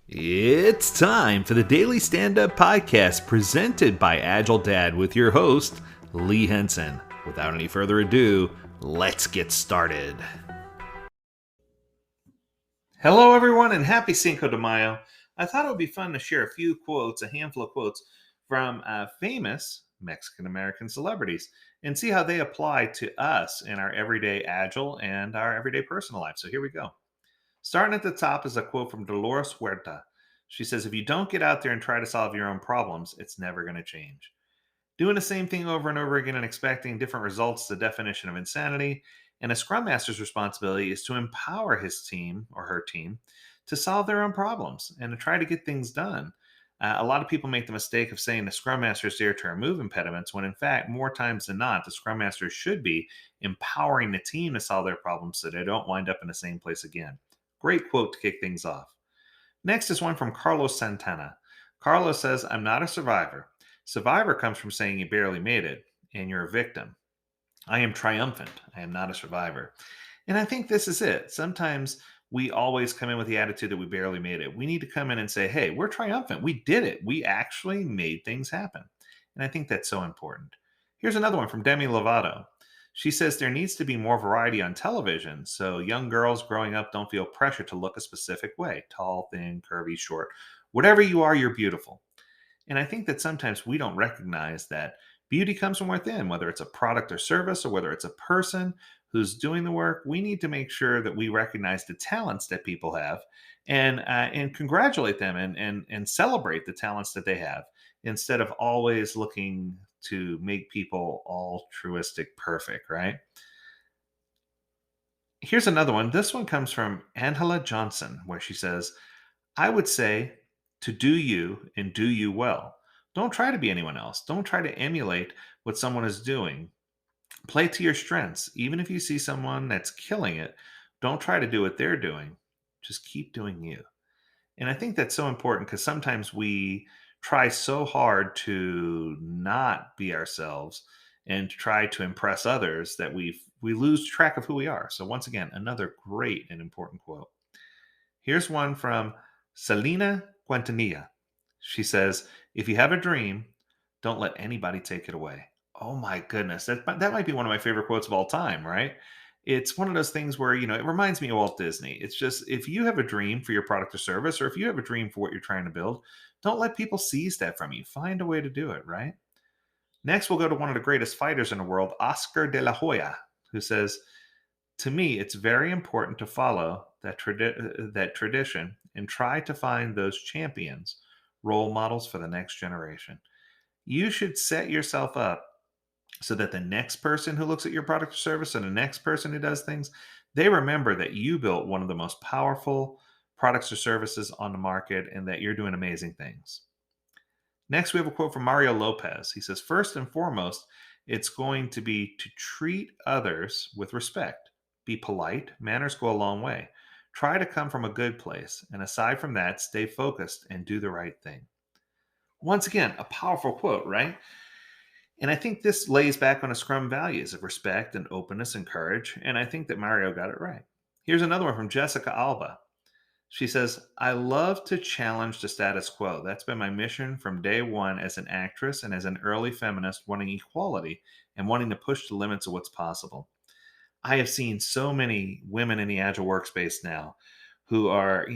It's time for the Daily Stand Up Podcast presented by Agile Dad with your host, Lee Henson. Without any further ado, let's get started. Hello, everyone, and happy Cinco de Mayo. I thought it would be fun to share a few quotes, a handful of quotes from famous Mexican American celebrities and see how they apply to us in our everyday Agile and our everyday personal life. So here we go. Starting at the top is a quote from Dolores Huerta. She says, "If you don't get out there and try to solve your own problems, it's never going to change. Doing the same thing over and over again and expecting different results is the definition of insanity. And a Scrum Master's responsibility is to empower his team or her team to solve their own problems and to try to get things done." A lot of people make the mistake of saying the Scrum Master is there to remove impediments, when in fact, more times than not, the Scrum Master should be empowering the team to solve their problems so they don't wind up in the same place again. Great quote to kick things off. Next is one from Carlos Santana. Carlos says, "I'm not a survivor. Survivor comes from saying you barely made it and you're a victim. I am triumphant. I am not a survivor." And I think this is it. Sometimes we always come in with the attitude that we barely made it. We need to come in and say, hey, we're triumphant. We did it. We actually made things happen. And I think that's so important. Here's another one from Demi Lovato. She says there needs to be more variety on television so young girls growing up don't feel pressure to look a specific way: tall, thin, curvy, short. Whatever you are, you're beautiful. And I think that sometimes we don't recognize that beauty comes from within, whether it's a product or service or whether it's a person who's doing the work. We need to make sure that we recognize the talents that people have and congratulate them and celebrate the talents that they have instead of always looking to make people altruistic perfect, right? Here's another one. This one comes from Angela Johnson, where she says, "I would say to do you and do you well. Don't try to be anyone else. Don't try to emulate what someone is doing. Play to your strengths. Even if you see someone that's killing it, don't try to do what they're doing. Just keep doing you." And I think that's so important because sometimes we try so hard to not be ourselves and to try to impress others that we lose track of who we are. So once again, another great and important quote. Here's one from Selena Quintanilla. She says, "If you have a dream, don't let anybody take it away." Oh my goodness. That might be one of my favorite quotes of all time, right? It's one of those things where, it reminds me of Walt Disney. It's just, if you have a dream for your product or service, or if you have a dream for what you're trying to build, don't let people seize that from you. Find a way to do it, right? Next, we'll go to one of the greatest fighters in the world, Oscar de la Hoya, who says, "To me, it's very important to follow that tradition and try to find those champions, role models for the next generation. You should set yourself up so that the next person who looks at your product or service and the next person who does things, they remember that you built one of the most powerful products or services on the market and that you're doing amazing things." Next, we have a quote from Mario Lopez. He says, "First and foremost, it's going to be to treat others with respect. Be polite. Manners go a long way. Try to come from a good place. And aside from that, stay focused and do the right thing." Once again, a powerful quote, right? And I think this lays back on a Scrum values of respect and openness and courage. And I think that Mario got it right. Here's another one from Jessica Alba. She says, "I love to challenge the status quo. That's been my mission from day one as an actress and as an early feminist, wanting equality and wanting to push the limits of what's possible. I have seen so many women in the Agile workspace now who are,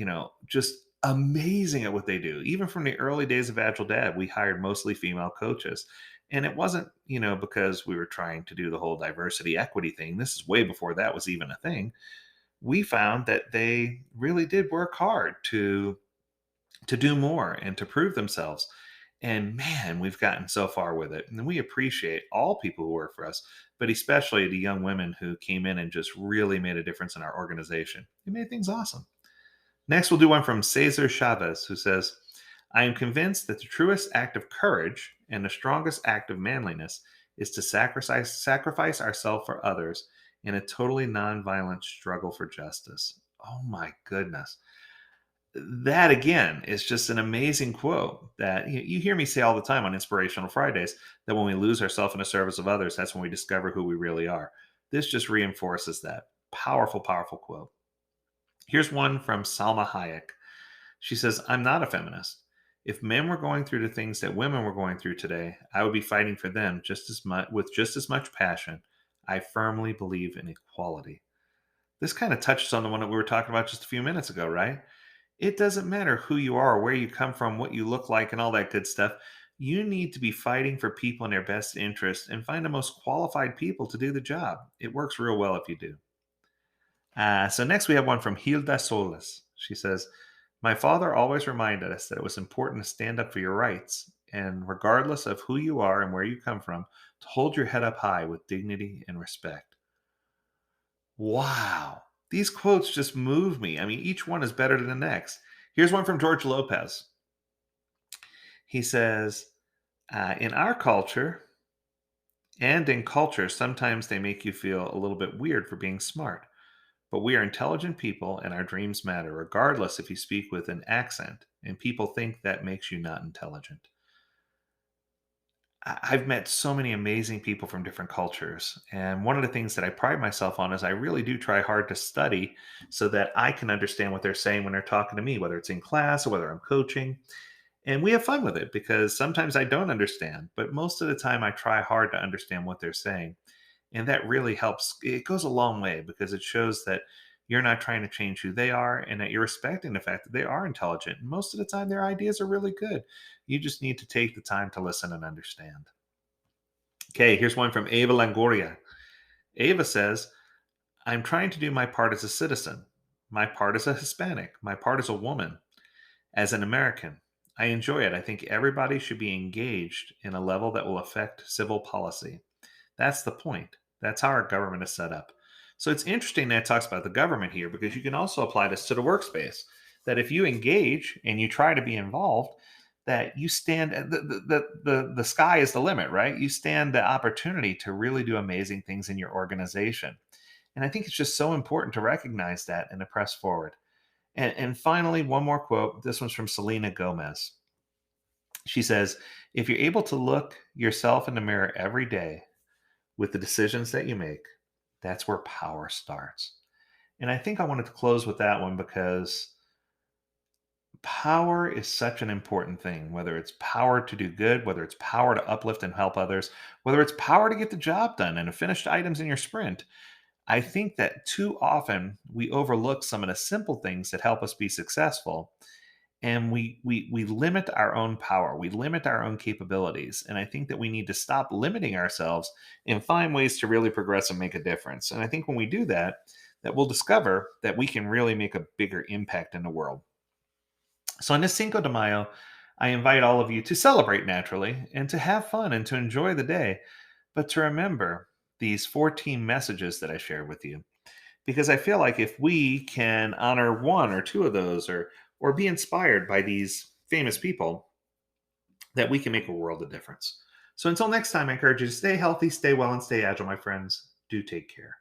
just amazing at what they do. Even from the early days of Agile Dad, we hired mostly female coaches. And it wasn't, because we were trying to do the whole diversity equity thing. This is way before that was even a thing. We found that they really did work hard to do more and to prove themselves. And man, we've gotten so far with it. And we appreciate all people who work for us, but especially the young women who came in and just really made a difference in our organization. It made things awesome. Next, we'll do one from Cesar Chavez, who says, "I am convinced that the truest act of courage and the strongest act of manliness is to sacrifice ourselves for others in a totally nonviolent struggle for justice." Oh my goodness. That again is just an amazing quote that you hear me say all the time on Inspirational Fridays, that when we lose ourselves in the service of others, that's when we discover who we really are. This just reinforces that. Powerful, powerful quote. Here's one from Salma Hayek. She says, I'm not a feminist. If men were going through the things that women were going through today, I would be fighting for them just as much with just as much passion. I firmly believe in equality. This kind of touches on the one that we were talking about just a few minutes ago, right? It doesn't matter who you are, where you come from, what you look like, and all that good stuff. You need to be fighting for people in their best interest and find the most qualified people to do the job. It works real well if you do. So next we have one from Hilda Solis. She says, my father always reminded us that it was important to stand up for your rights, and regardless of who you are and where you come from, to hold your head up high with dignity and respect. Wow. These quotes just move me. I mean, each one is better than the next. Here's one from George Lopez. He says, in our culture and in culture, sometimes they make you feel a little bit weird for being smart. But we are intelligent people and our dreams matter, regardless if you speak with an accent and people think that makes you not intelligent. I've met so many amazing people from different cultures. And one of the things that I pride myself on is I really do try hard to study so that I can understand what they're saying when they're talking to me, whether it's in class or whether I'm coaching. And we have fun with it because sometimes I don't understand, but most of the time I try hard to understand what they're saying. And that really helps. It goes a long way because it shows that you're not trying to change who they are and that you're respecting the fact that they are intelligent. And most of the time, their ideas are really good. You just need to take the time to listen and understand. Okay, here's one from Ava Langoria. Ava says, I'm trying to do my part as a citizen, my part as a Hispanic, my part as a woman, as an American. I enjoy it. I think everybody should be engaged in a level that will affect civil policy. That's the point. That's how our government is set up. So it's interesting that it talks about the government here because you can also apply this to the workspace. That if you engage and you try to be involved, that you stand the sky is the limit, right? You stand the opportunity to really do amazing things in your organization. And I think it's just so important to recognize that and to press forward. And finally, one more quote. This one's from Selena Gomez. She says, if you're able to look yourself in the mirror every day with the decisions that you make, that's where power starts. And I think I wanted to close with that one because power is such an important thing, whether it's power to do good, whether it's power to uplift and help others, whether it's power to get the job done and to finish items in your sprint. I think that too often we overlook some of the simple things that help us be successful and we limit our own power, we limit our own capabilities, and I think that we need to stop limiting ourselves and find ways to really progress and make a difference. And I think when we do that, that we'll discover that we can really make a bigger impact in the world. So on this Cinco de Mayo, I invite all of you to celebrate naturally and to have fun and to enjoy the day, but to remember these 14 messages that I shared with you, because I feel like if we can honor one or two of those or be inspired by these famous people, that we can make a world of difference. So until next time, I encourage you to stay healthy, stay well, and stay agile, my friends. Do take care.